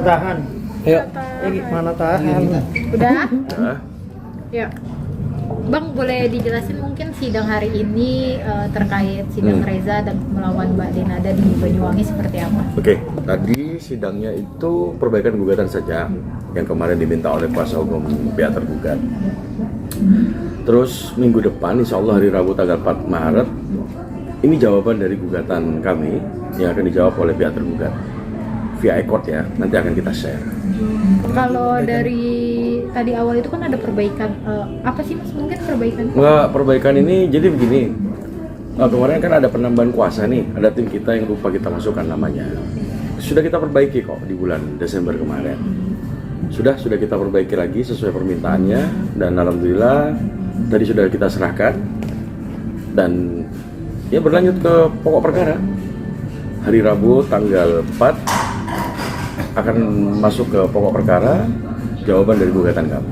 tahan. Ayo. Mana tahan? Udah? Nah, Ya. Bang, boleh dijelasin mungkin sidang hari ini terkait sidang Reza dan melawan Mbak Denada di Banyuwangi seperti apa? Oke, tadi sidangnya itu perbaikan gugatan saja yang kemarin diminta oleh kuasa hukum pihak tergugat. Terus minggu depan, insya Allah hari Rabu tanggal 4 Maret, ini jawaban dari gugatan kami yang akan dijawab oleh pihak tergugat via e-court ya, nanti akan kita share. Kalau dari tadi awal itu kan ada perbaikan, apa sih Mas mungkin perbaikan? Enggak, perbaikan ini jadi begini. Kemarin kan ada penambahan kuasa nih, ada tim kita yang lupa kita masukkan namanya. Sudah kita perbaiki kok di bulan Desember kemarin. Sudah kita perbaiki lagi sesuai permintaannya, dan alhamdulillah tadi sudah kita serahkan dan ya berlanjut ke pokok perkara. Hari Rabu tanggal 4 akan masuk ke pokok perkara jawaban dari gugatan kami.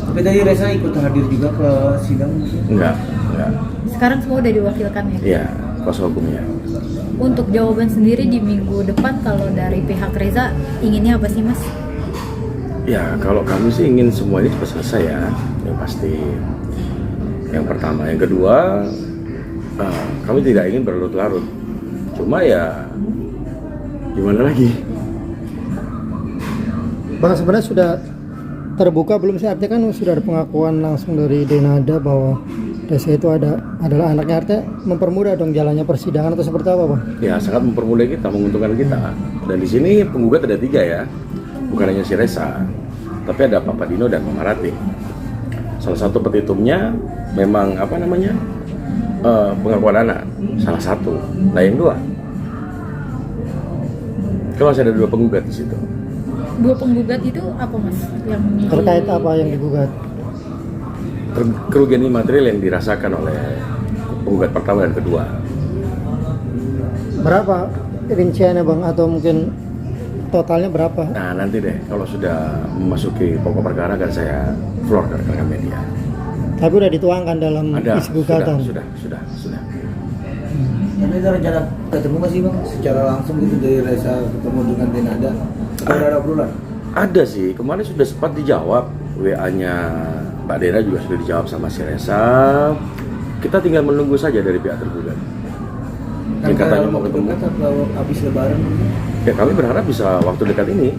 Tapi tadi Reza ikut hadir juga ke sidang? Enggak. Sekarang semua udah diwakilkan ya? Iya, kuasa hukumnya. Untuk jawaban sendiri di minggu depan kalau dari pihak Reza inginnya apa sih Mas? Ya, kalau kami sih ingin semua ini cepat selesai ya, yang pasti. Yang pertama, yang kedua, kami tidak ingin berlarut-larut. Cuma ya, gimana lagi? Bang, sebenarnya sudah terbuka belum sih? Artinya kan sudah ada pengakuan langsung dari Denada bahwa Reza itu adalah anaknya, artinya mempermudah dong jalannya persidangan atau seperti apa, Bang? Ya, sangat mempermudah kita, menguntungkan kita. Dan di sini penggugat ada 3 ya, bukan hanya si Reza, tapi ada Papa Dino dan Mama Ratih. Salah satu petitumnya memang pengakuan anak, salah satu. Nah yang 2, kalau masih ada 2 penggugat di situ. 2 penggugat itu apa Mas? Yang Terkait apa yang digugat? Kerugian imaterial yang dirasakan oleh penggugat pertama dan kedua. Berapa rinciannya, Bang? Atau mungkin totalnya berapa? Nah nanti deh kalau sudah memasuki pokok perkara akan saya floor ke rekan media. Tapi udah dituangkan dalam isi gugatan. Sudah. Tapi ada rencana ketemu nggak sih Bang? Secara langsung gitu dari Reza ketemu dengan Denada? Atau ada obrolan? Ada sih, kemarin sudah sempat dijawab. WA-nya Mbak Dena juga sudah dijawab sama si Reza. Kita tinggal menunggu saja dari pihak tergugat. Yang katanya mau ketemu. Atau habis lebaran? Ya kami berharap bisa waktu dekat ini.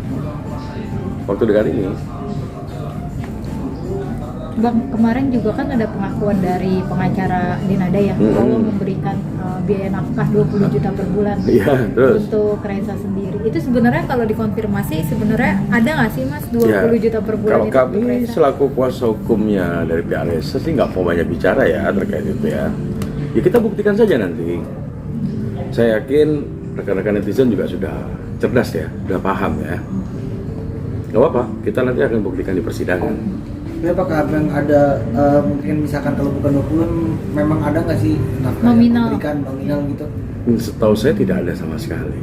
Bang, kemarin juga kan ada pengakuan dari pengacara Denada ya bahwa memberikan biaya nafkah 20 juta per bulan untuk Reza sendiri. Itu sebenarnya kalau dikonfirmasi sebenarnya ada nggak sih Mas 20 juta per bulan? Kalau itu kami untuk Reza? selaku kuasa hukumnya dari pihak Reza sih nggak mau banyak bicara ya terkait itu ya. Ya kita buktikan saja nanti. Saya yakin rekan-rekan netizen juga sudah cerdas ya, sudah paham ya. Gak apa-apa, kita nanti akan buktikan di persidangan. Tapi apakah yang ada mungkin misalkan kalau bukan 20 memang ada nggak sih nafkah Nominal. yang diberikan nominal gitu? Setahu saya tidak ada sama sekali.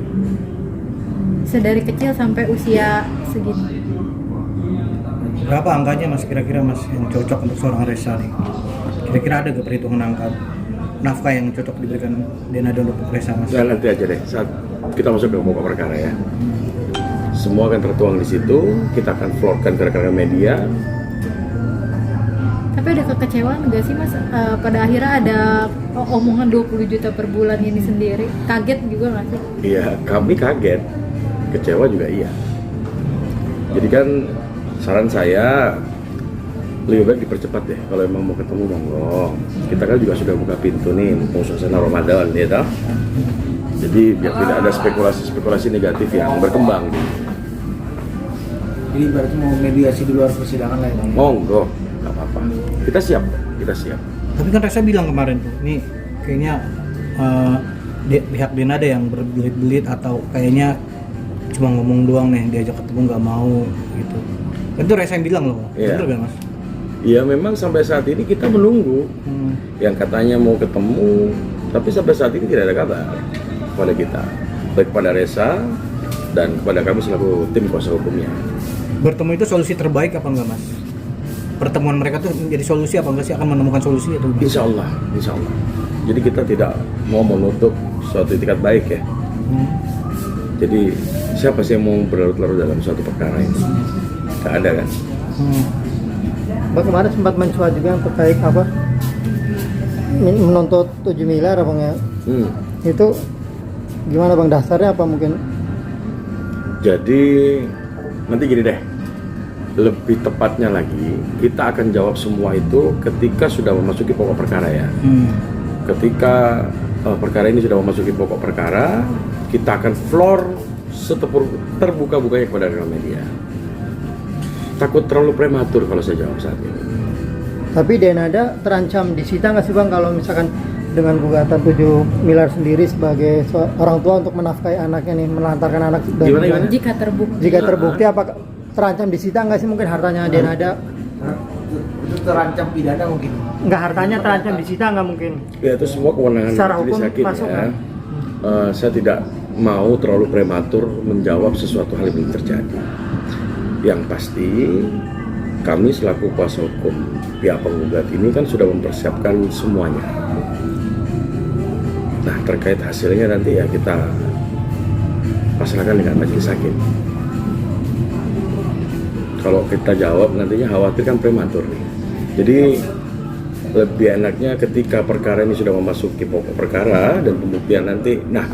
Sedari kecil sampai usia segini. Berapa angkanya Mas kira-kira Mas yang cocok untuk seorang Reza nih? Kira-kira ada gak perhitungan angka nafkah yang cocok diberikan Denada untuk Reza Mas? Nah, nanti aja deh saat kita masuk ke pokok perkara ya. Semua akan tertuang di situ, kita akan floorkan ke rekan-rekan media. Tapi ada kekecewaan nggak sih Mas? Pada akhirnya ada omongan 20 juta per bulan ini sendiri. Kaget juga nggak sih? Iya, kami kaget, kecewa juga iya. Jadi kan saran saya lebih baik dipercepat deh. Kalau emang mau ketemu monggo. Kita kan juga sudah buka pintu nih, mumpung suasana Ramadan ya toh. Jadi biar tidak ada spekulasi negatif yang berkembang. Jadi berarti mau mediasi di luar persidangan lah ya Bang? Monggo, nggak apa-apa. Kita siap. Tapi kan Reza bilang kemarin tuh, nih kayaknya pihak Denada yang berbelit-belit atau kayaknya cuma ngomong doang nih, diajak ketemu nggak mau gitu. Itu Reza yang bilang loh, Iya. bener gak Mas? Ya memang sampai saat ini kita menunggu. Yang katanya mau ketemu, tapi sampai saat ini tidak ada kabar kepada kita, baik kepada Reza dan kepada kami selaku tim kuasa hukumnya. Bertemu itu solusi terbaik apa enggak Mas? Pertemuan mereka tuh menjadi solusi apa enggak sih? Akan menemukan solusi atau enggak? Insya Allah. Jadi kita tidak mau menutup suatu itikat baik ya. Jadi siapa sih yang mau berlarut-larut dalam suatu perkara ini? Nggak ada kan? Bang kemarin sempat mencuat juga yang terkait apa menuntut 7 miliar Bang ya. Itu gimana Bang, dasarnya apa mungkin? Jadi nanti gini deh, lebih tepatnya lagi kita akan jawab semua itu ketika sudah memasuki pokok perkara ya. Ketika perkara ini sudah memasuki pokok perkara, kita akan floor terbuka-bukanya kepada rekan media. Takut terlalu prematur kalau saya jawab saat ini. Tapi Denada terancam disita nggak sih Bang kalau misalkan dengan gugatan 7 miliar sendiri sebagai orang tua untuk menafkahi anaknya nih, melantarkan anak dan Gimana? Jika terbukti apa terancam disita nggak sih mungkin hartanya Denada? Itu terancam pidana mungkin. Nggak, hartanya terancam disita nggak mungkin? Ya itu semua kewenangan Secara majelis hukum hakim masuk, ya. kan? Saya tidak mau terlalu prematur menjawab sesuatu hal yang belum terjadi. Yang pasti kami selaku kuasa hukum pihak penggugat ini kan sudah mempersiapkan semuanya. Nah terkait hasilnya nanti ya kita pasrahkan dengan majelis hakim. Kalau kita jawab nantinya khawatir kan prematur nih. Jadi lebih enaknya ketika perkara ini sudah memasuki pokok perkara dan pembuktian nanti, nah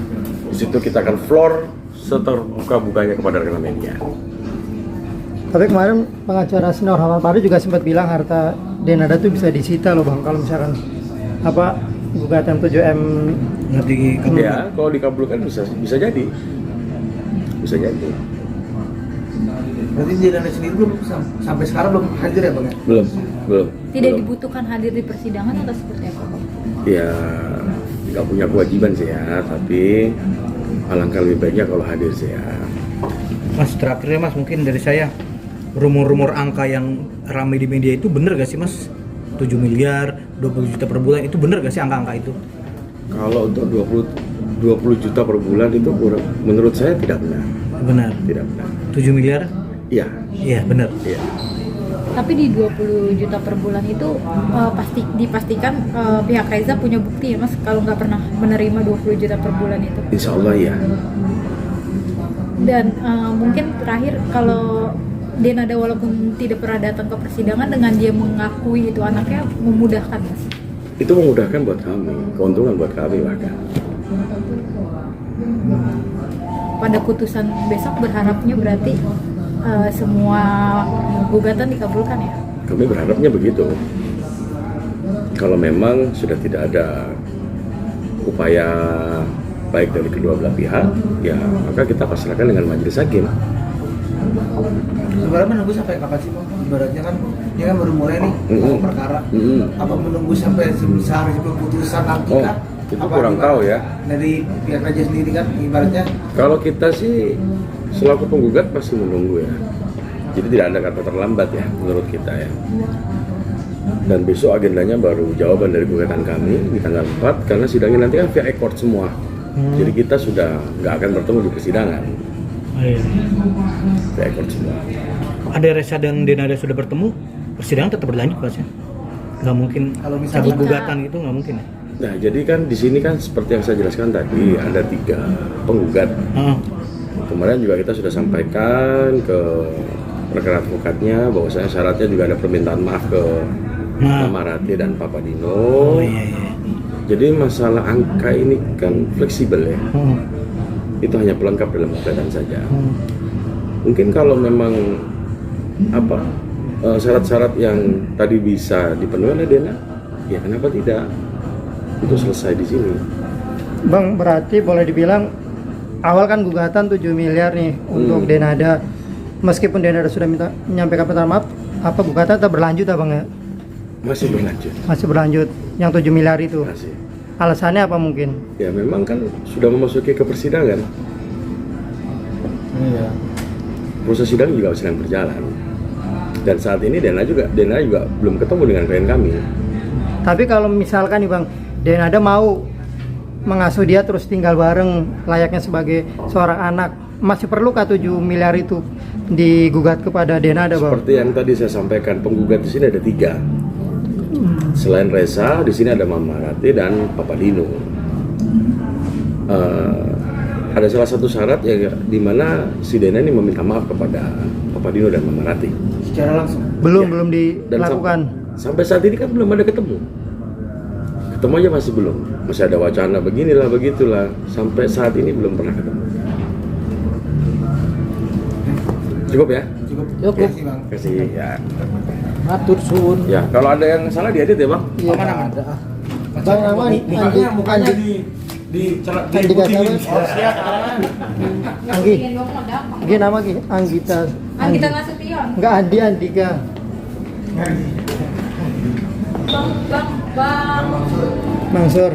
di situ kita akan floor seterbuka-bukanya kepada rekan media. Tapi kemarin pengacara Senior Ahmad Fahri juga sempat bilang harta Denada tuh bisa disita loh Bang kalau misalkan apa gugatan 7M Nanti Ya kalau dikabulkan bisa jadi, bisa jadi. Berarti Denada sendiri belum sampai sekarang belum hadir ya Bang ya? Belum. tidak dibutuhkan hadir di persidangan atau seperti apa Bang? Ya nggak punya kewajiban sih ya, tapi alangkah lebih baiknya kalau hadir sih ya. Mas terakhirnya Mas mungkin dari saya, rumor-rumor angka yang ramai di media itu bener gak sih Mas? 7 miliar, 20 juta per bulan itu bener gak sih angka-angka itu? Kalau untuk 20 juta per bulan itu menurut saya tidak benar. Benar. Tidak benar. 7 miliar? Iya. Iya benar. Iya. Tapi di 20 juta per bulan itu pasti dipastikan pihak Reza punya bukti ya Mas kalau nggak pernah menerima 20 juta per bulan itu. Insya Allah ya. Dan mungkin terakhir kalau Denada walaupun tidak pernah datang ke persidangan dengan dia mengakui itu anaknya memudahkan Mas. Itu memudahkan buat kami, keuntungan buat kami bahkan. Pada putusan besok berharapnya berarti semua gugatan dikabulkan ya? Kami berharapnya begitu. Kalau memang sudah tidak ada upaya baik dari kedua belah pihak, ya maka kita pasrahkan dengan majelis hakim. Sebenarnya menunggu sampai kapan sih Bang? Ibaratnya kan dia kan baru mulai nih pokok perkara. Apa menunggu sampai sehari sebelum putusan nanti kan? Itu Apa kurang gimana? tahu ya. Dari pihak Raja sendiri kan ibaratnya Kalau kita sih selaku penggugat pasti menunggu ya. Jadi tidak ada kata terlambat ya menurut kita ya. Dan besok agendanya baru jawaban dari gugatan kami di tanggal 4 karena sidangnya nanti kan via ekor semua. Jadi kita sudah nggak akan bertemu di persidangan. Via ekor semua. Ada Reza dan Denada sudah bertemu, persidangan tetap berlanjut Mas ya? Nggak mungkin Kalau misalnya- cabut gugatan itu nggak mungkin ya? Nah jadi kan di sini kan seperti yang saya jelaskan tadi ada 3 penggugat. Kemarin juga kita sudah sampaikan ke rekan advokatnya bahwasanya syaratnya juga ada permintaan maaf ke Mama Rati dan Papa Dino. Iya. Jadi masalah angka ini kan fleksibel ya. Itu hanya pelengkap dalam gugatan saja. Mungkin kalau memang syarat-syarat yang tadi bisa dipenuhi oleh Dena, ya kenapa tidak? Itu selesai di sini. Bang, berarti boleh dibilang awal kan gugatan 7 miliar nih untuk Denada. Meskipun Denada sudah menyampaikan permintaan maaf, apa gugatan tetap berlanjut Bang ya? Masih berlanjut. Masih berlanjut yang 7 miliar itu. Masih. Alasannya apa mungkin? Ya memang kan sudah memasuki ke persidangan. Iya. Proses sidang juga sedang berjalan. Dan saat ini Dena juga belum ketemu dengan klien kami. Tapi kalau misalkan nih Bang, Denada mau mengasuh dia terus tinggal bareng layaknya sebagai seorang anak, masih perlukah 7 miliar itu digugat kepada Denada Bang? Seperti yang tadi saya sampaikan, penggugat di sini ada 3. Selain Reza, di sini ada Mama Rati dan Papa Dino. ada salah satu syarat ya di mana si Dena ini meminta maaf kepada Papa Dino dan Mama Rati. Secara langsung. Belum Ya. belum Dan dilakukan. sampai saat ini kan belum ada ketemu. Ketemu aja masih belum. Masih ada wacana beginilah begitulah. Sampai saat ini belum pernah ketemu. Cukup ya? Cukup. Cukup. Terima kasih, Bang. Kasih ya. Matur suwun. Ya, kalau ada yang salah diedit ya, Bang. Iya. Aman aman. Bang nama Mukanya di Andika siapa? Anggi. Bikin dong mah gampang. Dia nama Gi Anggita. Anggita Nasution. Enggak Andi Andika. Bang. Mangsur.